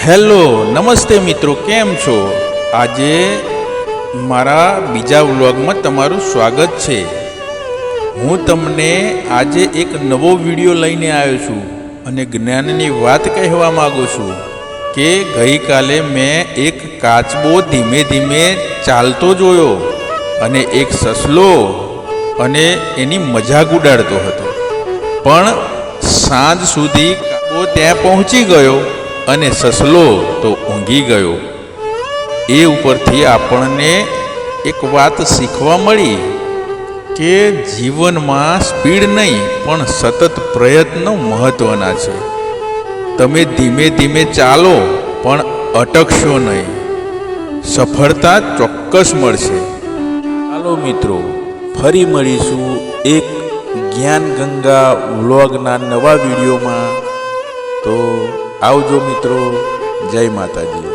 Hello નમસ્તે મિત્રો, કેમ છો? આજે મારા બીજા વ્લોગમાં તમારું સ્વાગત છે। હું તમને આજે એક નવો વિડીયો લઈને આવ્યો છું અને જ્ઞાનની વાત કહેવા માગું છું કે ગઈકાલે મેં એક કાચબો ધીમે ધીમે ચાલતો જોયો અને એક સસલો અને એની મજાક ઉડાડતો હતો, પણ સાંજ સુધી કાચબો ત્યાં પહોંચી ગયો અને સસલો તો ઊંઘી ગયો। એ ઉપરથી આપણને એક વાત શીખવા મળી કે જીવનમાં સ્પીડ નહીં પણ સતત પ્રયત્નો મહત્ત્વના છે। તમે ધીમે ધીમે ચાલો પણ અટકશો નહીં, સફળતા ચોક્કસ મળશે। ચાલો મિત્રો, ફરી મળીશું એક જ્ઞાન ગંગા વ્લોગના નવા વિડીયોમાં। તો આવજો મિત્રો, જય માતાજી।